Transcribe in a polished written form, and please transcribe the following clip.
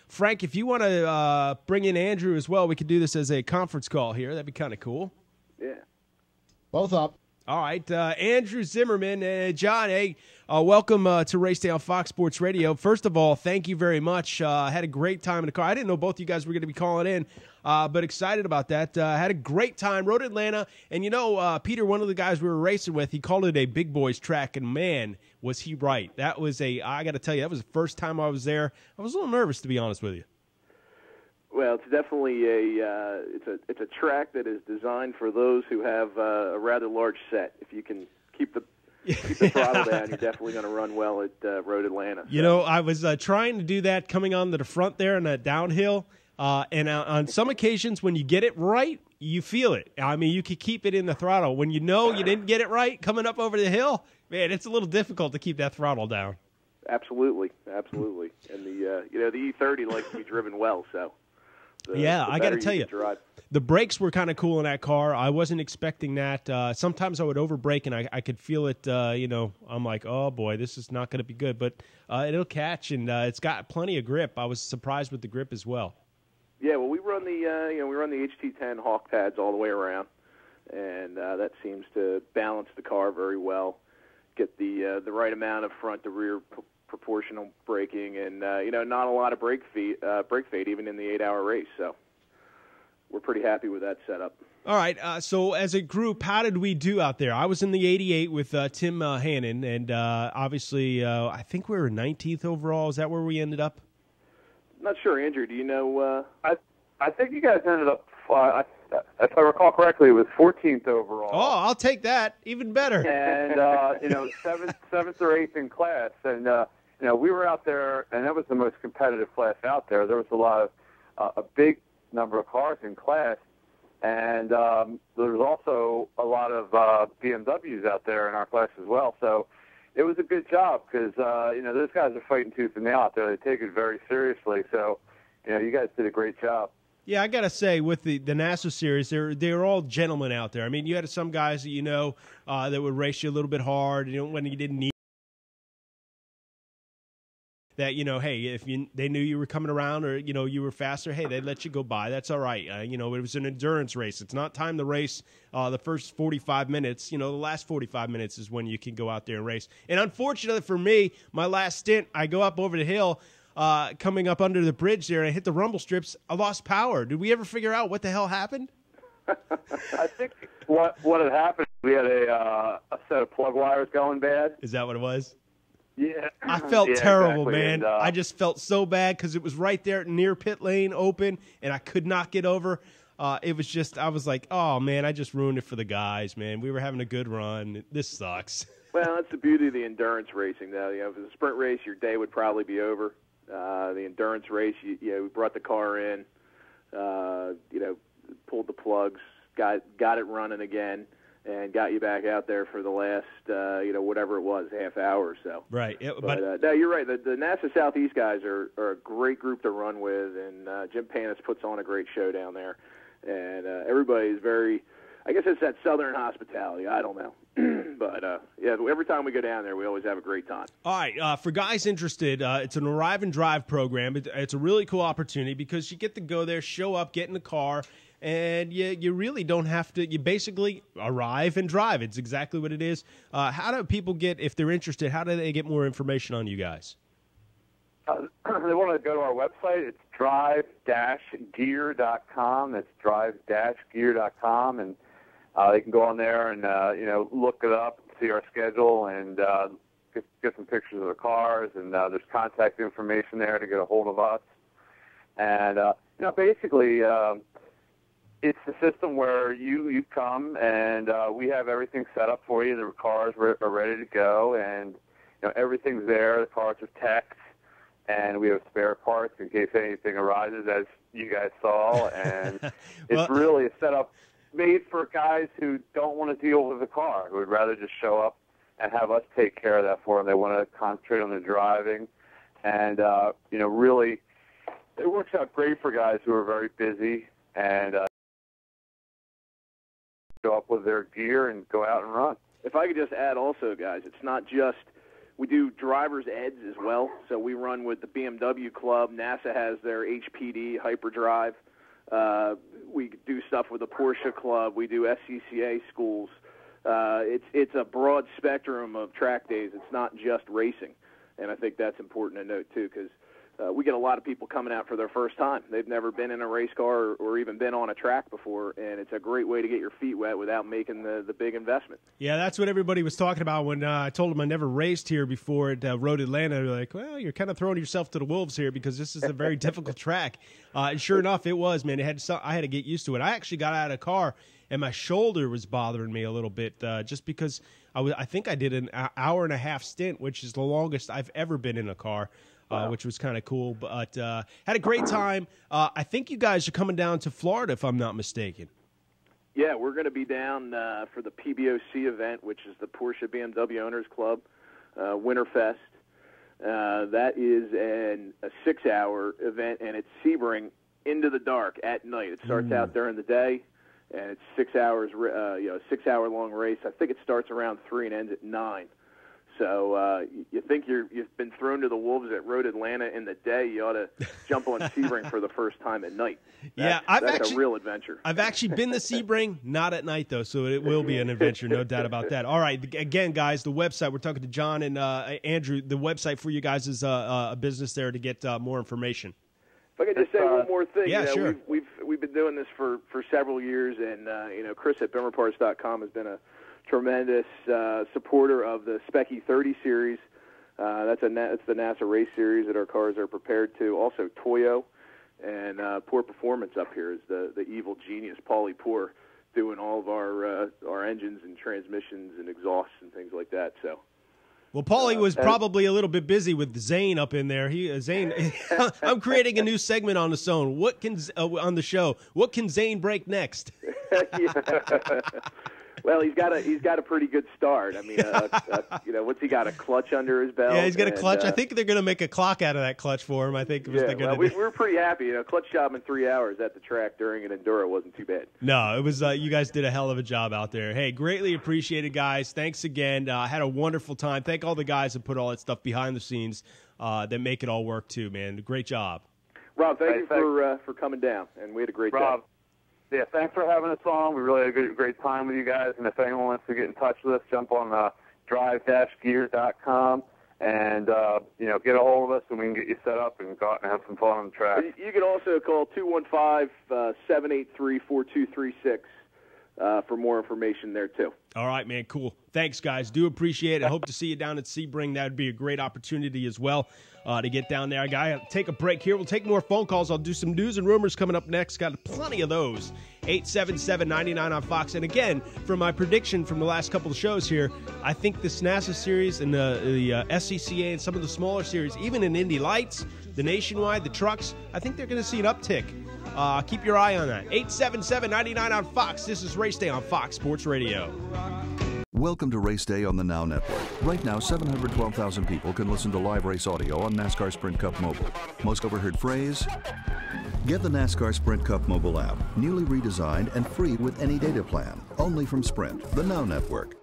Frank, if you want to bring in Andrew as well, we could do this as a conference call here. That'd be kind of cool. Yeah. Both up. All right. Andrew Zimmerman. John, hey, welcome to Race Day on Fox Sports Radio. First of all, thank you very much. Had a great time in the car. I didn't know both you guys were going to be calling in, but excited about that. Had a great time. Rode Atlanta. And, Peter, one of the guys we were racing with, he called it a big boys track, and, man, was he right. That was I got to tell you, that was the first time I was there. I was a little nervous, to be honest with you. Well, it's definitely it's a track that is designed for those who have a rather large set. If you can keep the throttle down, you're definitely going to run well at Road Atlanta. So. I was trying to do that coming on to the front there in that downhill, and on some occasions when you get it right, you feel it. I mean, you could keep it in the throttle. When you know you didn't get it right coming up over the hill, man, it's a little difficult to keep that throttle down. Absolutely. And the E30 likes to be driven well, so. I got to tell you, the brakes were kind of cool in that car. I wasn't expecting that. Sometimes I would overbrake, and I could feel it. I'm like, oh boy, this is not going to be good. But it'll catch, and it's got plenty of grip. I was surprised with the grip as well. Yeah, well, we run the HT10 Hawk pads all the way around, and that seems to balance the car very well. Get the right amount of front to rear proportional braking, and not a lot of brake fade even in the 8-hour race. So we're pretty happy with that setup. All right. So as a group, how did we do out there? I was in the 88 with Tim Hannon, and obviously I think we were 19th overall. Is that where we ended up? Not sure, Andrew. Do you know? I think you guys ended up. If I recall correctly, it was 14th overall. Oh, I'll take that. Even better. And seventh or eighth in class, and we were out there, and that was the most competitive class out there. There was a big number of cars in class, and there was also a lot of BMWs out there in our class as well. So it was a good job because those guys are fighting tooth and nail out there. They take it very seriously. So you guys did a great job. Yeah, I got to say, with the NASA series, they're all gentlemen out there. I mean, you had some guys that that would race you a little bit hard, when you didn't need that, hey, if they knew you were coming around or, you were faster, hey, they'd let you go by. That's all right. It was an endurance race. It's not time to race the first 45 minutes. The last 45 minutes is when you can go out there and race. And unfortunately for me, my last stint, I go up over the hill, coming up under the bridge there, and I hit the rumble strips. I lost power. Did we ever figure out what the hell happened? I think what had happened, we had a set of plug wires going bad. Is that what it was? Yeah. I felt terrible, exactly. man. I just felt so bad because it was right there near pit lane open, and I could not get over. It was just, I was like, oh, man, I just ruined it for the guys, man. We were having a good run. This sucks. Well, that's the beauty of the endurance racing, though. If it was a sprint race, your day would probably be over. The endurance race, we brought the car in, pulled the plugs, got it running again, and got you back out there for the last, whatever it was, half hour or so. Right. But no, you're right. The NASA Southeast guys are a great group to run with, and Jim Panis puts on a great show down there. And everybody's very, I guess it's that Southern hospitality. I don't know. But, every time we go down there, we always have a great time. All right. For guys interested, it's an arrive and drive program. It's a really cool opportunity because you get to go there, show up, get in the car, and you really don't have to. You basically arrive and drive. It's exactly what it is. How do people get, if they're interested, how do they get more information on you guys? They want to go to our website. It's drive-gear.com. That's drive-gear.com, and they can go on there and look it up, see our schedule, and get some pictures of the cars. And there's contact information there to get a hold of us. And basically, it's the system where you come and we have everything set up for you. The cars are ready to go, and everything's there. The cars are teched, and we have spare parts in case anything arises, as you guys saw. And it's really a setup made for guys who don't want to deal with the car, who would rather just show up and have us take care of that for them. They want to concentrate on the driving, and really, it works out great for guys who are very busy and show up with their gear and go out and run. If I could just add also, guys, it's not just We do driver's eds as well. So we run with the BMW Club. NASA has their HPD Hyperdrive. We do stuff with the Porsche Club. We do SCCA schools. It's a broad spectrum of track days. It's not just racing, and I think that's important to note too, because we get a lot of people coming out for their first time. They've never been in a race car or even been on a track before, and it's a great way to get your feet wet without making the big investment. Yeah, that's what everybody was talking about when I told them I never raced here before at Road Atlanta. They're like, well, you're kind of throwing yourself to the wolves here because this is a very difficult track. And sure enough, it was, man. I had to get used to it. I actually got out of the car, and my shoulder was bothering me a little bit just because I think I did an hour and a half stint, which is the longest I've ever been in a car. Wow. Which was kind of cool, but had a great time. I think you guys are coming down to Florida, if I'm not mistaken. Yeah, we're going to be down for the PBOC event, which is the Porsche BMW Owners Club Winterfest. That is a 6-hour event, and it's Sebring into the dark at night. It starts out during the day, and it's 6 hours. 6-hour-long race. I think it starts around 3 and ends at 9. So you think you've been thrown to the wolves at Road Atlanta in the day, you ought to jump on Sebring for the first time at night. That's a real adventure. I've actually been to Sebring, not at night, though, so it will be an adventure, no doubt about that. All right, again, guys, the website, we're talking to John and Andrew, the website for you guys is a business there to get more information. If I could just say one more thing. Yeah, sure. We've been doing this for several years, and Chris at BimmerParts.com has been a tremendous supporter of the Specky 30 series. That's the NASA race series that our cars are prepared to. Also, Toyo and Poor Performance up here is the evil genius, Paulie Poor, doing all of our engines and transmissions and exhausts and things like that. So. Well, Paulie was probably a little bit busy with Zane up in there. Zane, I'm creating a new segment on the show. On the show, what can Zane break next? Well, he's got a pretty good start. I mean, what's he got, a clutch under his belt? Yeah, he's got a clutch. I think they're going to make a clock out of that clutch for him. I think. We were pretty happy. Clutch job in 3 hours at the track during an Enduro wasn't too bad. No, it was. You guys did a hell of a job out there. Hey, greatly appreciated, guys. Thanks again. Had a wonderful time. Thank all the guys that put all that stuff behind the scenes that make it all work too, man. Great job. Rob, thank you for coming down, and we had a great time. Yeah, thanks for having us on. We really had a great time with you guys. And if anyone wants to get in touch with us, jump on drive-gear.com and get a hold of us, and we can get you set up and go out and have some fun on the track. You can also call 215-783-4236 for more information there too. All right, man, cool. Thanks, guys. Do appreciate it. I hope to see you down at Sebring. That would be a great opportunity as well to get down there. I got to take a break here. We'll take more phone calls. I'll do some news and rumors coming up next. Got plenty of those. 877-99 on Fox. And again, from my prediction from the last couple of shows here, I think this NASA series and the SCCA and some of the smaller series, even in Indy Lights, the Nationwide, the trucks, I think they're going to see an uptick. Keep your eye on that. 877-99 on Fox. This is Race Day on Fox Sports Radio. Welcome to Race Day on the Now Network. Right now, 712,000 people can listen to live race audio on NASCAR Sprint Cup Mobile. Most overheard phrase? Get the NASCAR Sprint Cup mobile app, newly redesigned and free with any data plan. Only from Sprint, the Now Network.